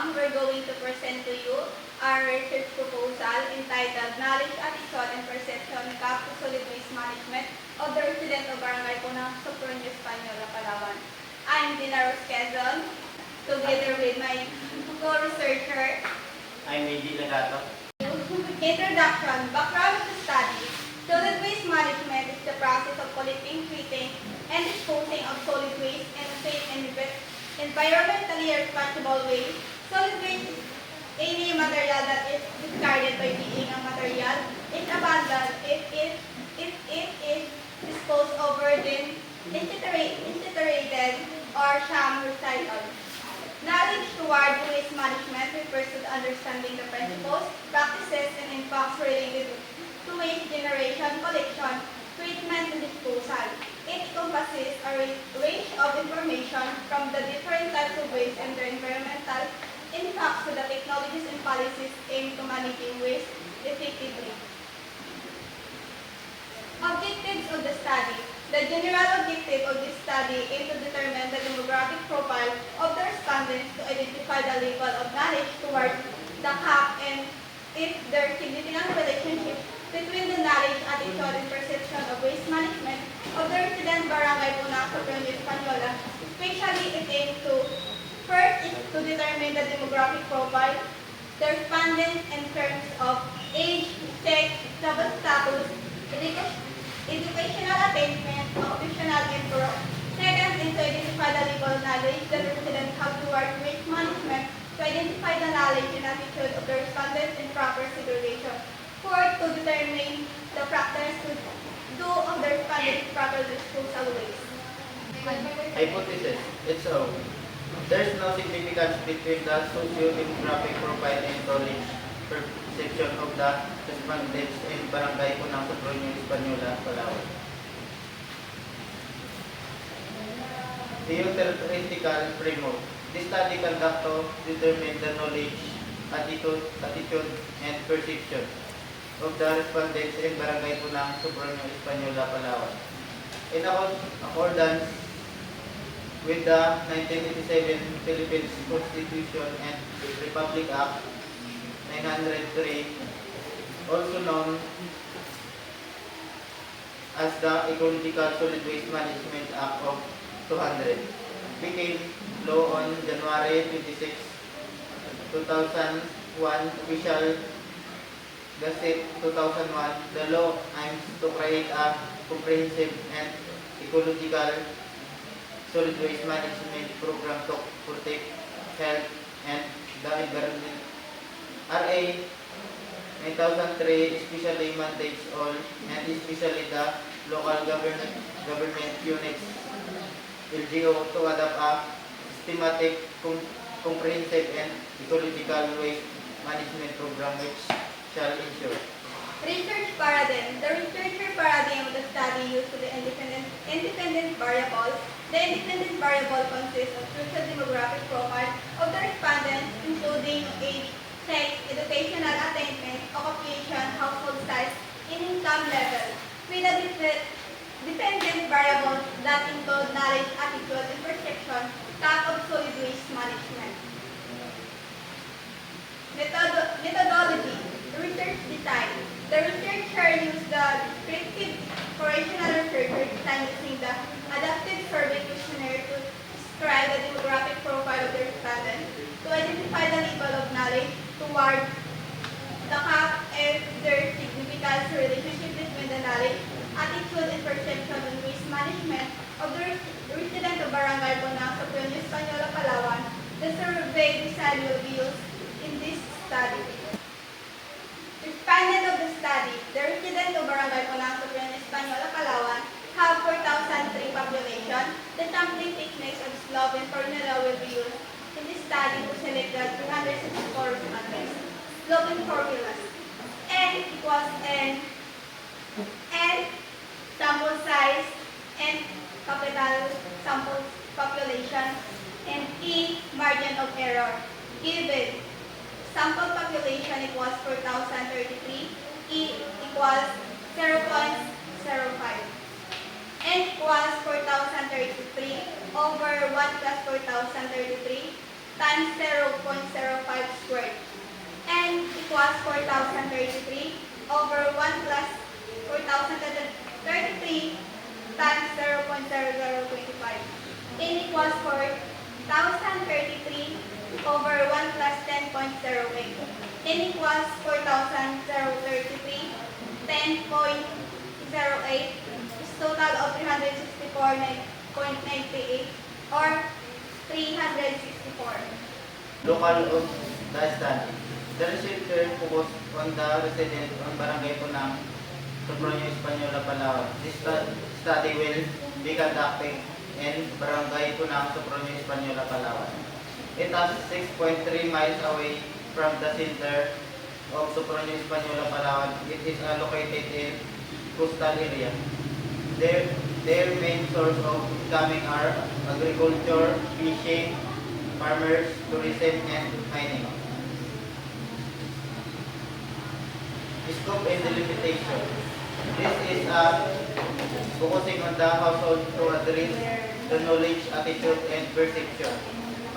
exam, we're going to present to you our research proposal entitled Knowledge, Attitude, and Perception of Solid Waste Management of the Resident of Barangay Punang, Sopronio, Española, Palawan. I'm Dina Rosquezon, together with my co-researcher. I'm Meiji Legato. Introduction. Background of the study. Solid waste management is the process of collecting, treating, and disposing of solid waste in a safe and environmentally responsible way. Solid waste is any material that is discarded by being a material is abandoned if it is disposed over, then incinerated or sham recycled. Knowledge toward waste management refers to understanding the principles, practices, and impacts related to waste generation, collection, treatment, and disposal. It encompasses a range of information from the different types of waste and their environmental impacts to the technologies and policies aimed to managing waste effectively. Objectives of the study. The general objective of this study is to determine the demographic profile of the respondents to identify the level of knowledge towards the CAP and if there is significant relationship between the knowledge, attitude, and perception of waste management of the resident Barangay Punang, Sopronio, Española. Especially it aims to, first is to determine the demographic profile, the respondents in terms of age, sex, travel status, educational attainment, occupational and work. Second is to identify the level of knowledge the residents have towards waste management, to identify the knowledge and attitude of the respondents in proper segregation. Fourth, to determine the practice to do of the respondents proper disposal waste. Hypothesis. It's so. There's no significance between the socio-demographic profile and knowledge perception of the respondents in Barangay Punang, Sopronio, Española, Palawan. Theoretical framework. This study conducted to determine the knowledge, attitude, and perception of the respondents in Barangay Punang, Sopronio, Española, Palawan. In accordance with the 1987 Philippines Constitution and Republic Act 903, also known as the Ecological Solid Waste Management Act of 200, became law on January 26, 2001, official Gazette 2001. The law aims to create a comprehensive and ecological solid waste management program to protect health and the environment. RA 9003 especially mandates all and especially the local government units LGO to adopt a systematic, comprehensive and ecological waste management program which shall ensure. Research paradigm. The researcher paradigm of the study used the independent variables. The independent variable consists of crucial demographic profile of the respondents, including age, sex, educational attainment, occupation, household size, and income level, with a dependent variables that include knowledge, attitude, and perception of solid waste management. Methodology. Research design. The researcher used the descriptive operational researcher design using the adaptive survey questionnaire to describe the demographic profile of the respondent, to identify the level of knowledge toward the CAP if there is significant relationship between the knowledge, attitude, and perception on waste management of the resident of Barangay Punang, Sopronio, Española, Palawan. The survey design will be used in this study. Respondent of the study, the resident of Barangay Punang, Sopronio, Española, Palawan have 4,003 population. The sampling techniques of slope and formula will be used in this study to select the 264 respondents. Slope and formulas. N equals N sample size, N capital sample population, and E margin of error. Given sample population equals 4,033, E equals 0.05. N equals 4,033 over 1 plus 4,033 times 0.05 equals 4,033 over 1 plus 4,033 times 0.0025. N equals 4,033 over 1 plus 10.08. N equals 4,033, 10.08 is total of 364.98 or 364. Local of the study. The researcher focused on the resident on Barangay Punang, Sopronio Española, Palawan. This study will be conducted in Barangay Punang, Sopronio Española, Palawan. It is 6.3 miles away from the center of Sopronio Española, Palawan. It is located in coastal area. Their main source of income are agriculture, fishing, farmers, tourism, and mining. Scope and delimitation. This is focusing on the household to address the knowledge, attitude, and perception.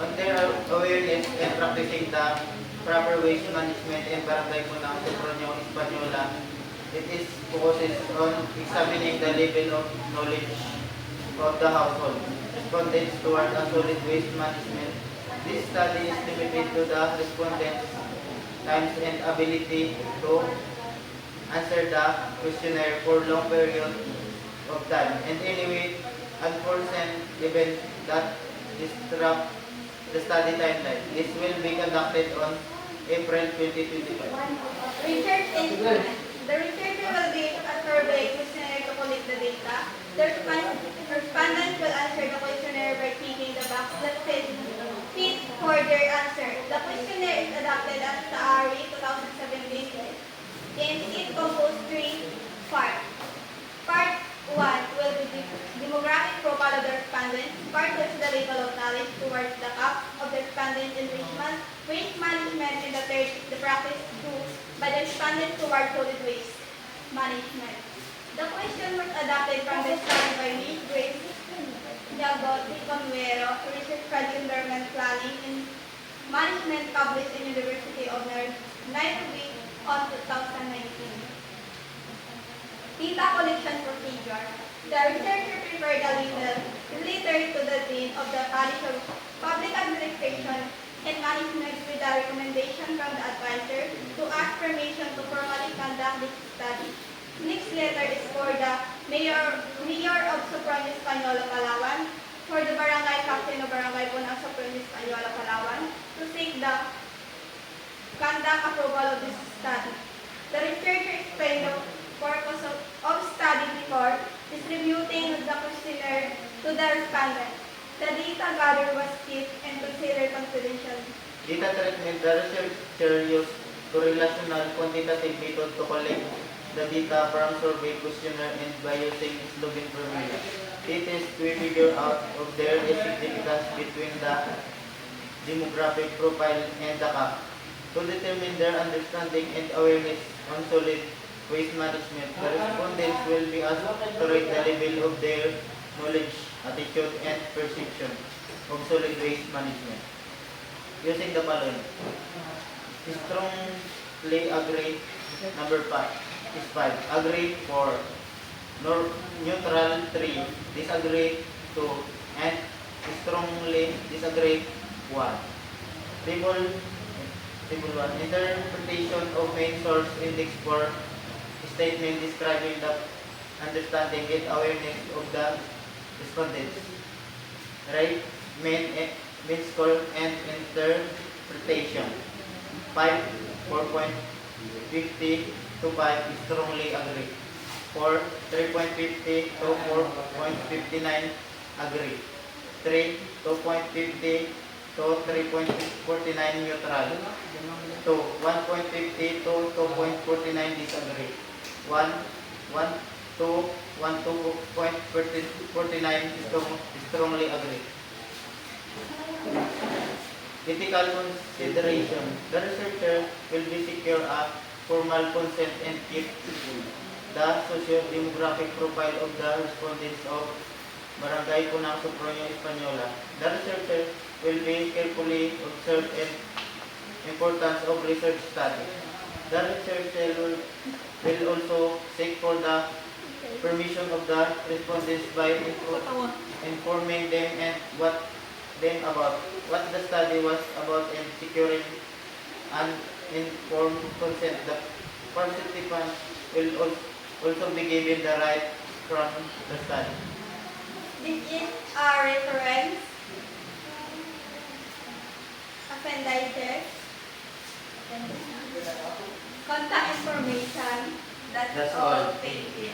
On their awareness and practicing the proper waste management in Barangay Punang, Sopronio Española, it is focuses on examining the level of knowledge of the household. Respondents toward a solid waste management. This study is limited to the respondents' times and ability to answer the questionnaire for long period of time and anyway unforeseen event that disrupt the study timeline. This will be conducted on April 2025. Research instrument. The researcher will give a survey questionnaire to collect the data. The respondents will answer the questionnaire by ticking the box that fit for their answer. The questionnaire is adopted as the RE 2017 and it composed 3 parts. Part 1 will be the demographic profile of the respondents. Part 2 is the level of knowledge towards the cap of the respondents in waste management, and the third is the practice by the respondents towards solid waste management. The question was adopted from the study by Ms. Grace Yagot Conwero, research project environment planning and management published in University of Nairobi on 2019. Data collection procedure. The researcher prepared a letter to the Dean of the College of Public Administration and Management with a recommendation from the advisor to ask permission to formally conduct this study. Next letter is for the Mayor of Sopronio Española, Palawan, for the Barangay Captain of Barangay Punang, Sopronio Española, Palawan, to seek the conduct approval of this study. The researcher explained the purpose of study before distributing the questionnaire to the respondents. The data gathered was kept and considered confidential. Data treatment. The researcher used correlational quantitative method to collect the data from survey questionnaire and by using slogan formula. It is to figure out of there is significance between the demographic profile and the cap. To determine their understanding and awareness on solid waste management, the respondents will be asked to rate the level of their knowledge, attitude, and perception of solid waste management. Using the following. Strongly agree, number 5 is 5. Agree 4. Neutral 3. Disagree 2. And strongly disagree 1. Table 1. Interpretation of main source index for statement describing the understanding and awareness of the respondents. Right, main score and interpretation. 5, 4.50 to 5 strongly agree. 4, 3.50 to 4.59 agree. 3, 2.50 to 3.49 neutral. 2, 1.50 to 2.49 disagree. 1, 2, 2.49 strongly agree. Ethical consideration. The researcher will be secure a formal consent and keep the socio-demographic profile of the respondents of Barangay Punang, Sopronio Española. The researcher will be carefully observe and importance of research study. The researcher will also seek for the permission of the respondents by informing them and what them about what the study was about and securing an informed consent. The participant will also be given the right from the study. This is a reference appendices, contact information. That's That's all. all. Thank you.